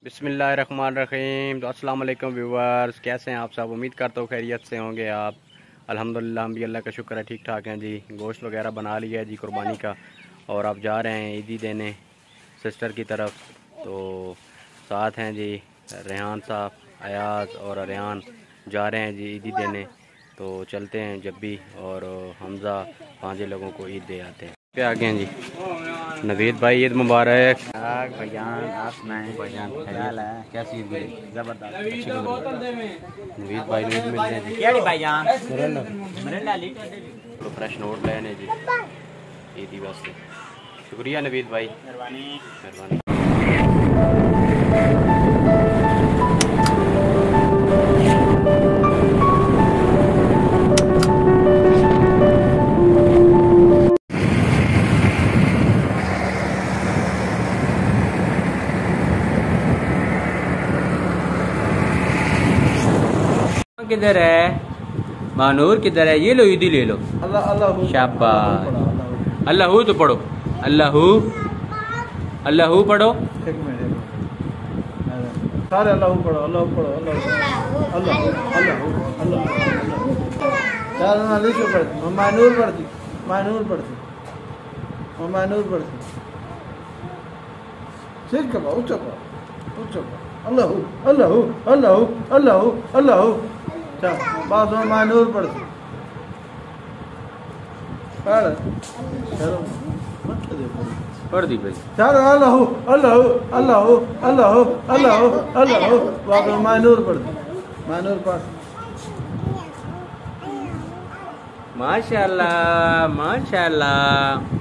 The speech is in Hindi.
बिस्मिल्लाहिर्रहमानिर्रहीम। तो अस्सलाम वालेकुम व्यूवर्स, कैसे हैं आप सब? उम्मीद करता हूँ खैरियत से होंगे आप। अल्हम्दुलिल्लाह हम भी अल्लाह का शुक्र है ठीक ठाक हैं जी। गोश्त वगैरह बना लिया है जी कुर्बानी का, और आप जा रहे हैं ईदी देने सिस्टर की तरफ। तो साथ हैं जी रेहान साहब, अयाज और अरियान जा रहे हैं जी ईदी देने। तो चलते हैं जब भी, और हमज़ा 5 लोगों को ईद दे आते हैं। पे आ गए हैं जी। नवीद भाई ईद मुबारक। भाईजान आप सुनाएं भाईजान, ख्याल है कैसी ईद गुजरी? जबरदस्त। नवीद भाई ने ईद मिलने जी। क्या भाईजान तो फ्रेश नोट लेने जी ईदी वास्ते। शुक्रिया नवीद भाई, मेहरबानी। किधर है मानूर, किधर है? ये लो ईदी ले लो। शाबाश। अल्लाहू तो पढ़ो, अल्लाहू अल्लाहू पढ़ो। सारे अल्लाहू पढ़ो, अल्लाहू पढ़ो, अल्लाहू अल्लाहू अल्लाहू अल्लाहू। चार नालिशो पढ़ती, मानूर पढ़ती, मानूर पढ़ती, मानूर पढ़ती। ठीक करो, ऊंचा करो, ऊंचा करो। अल्लाहू अल्लाहू अल्लाहू अल्लाहू अल्लाहू। बात मानूर पढ़ती पढ़ दी भाई। चार अल्लाहू अल्लाहू अल्लाहू अल्लाहू अल्लाहू अल्लाहू। बात मानूर पढ़ती, मानूर पास। माशाल्लाह माशाल्लाह।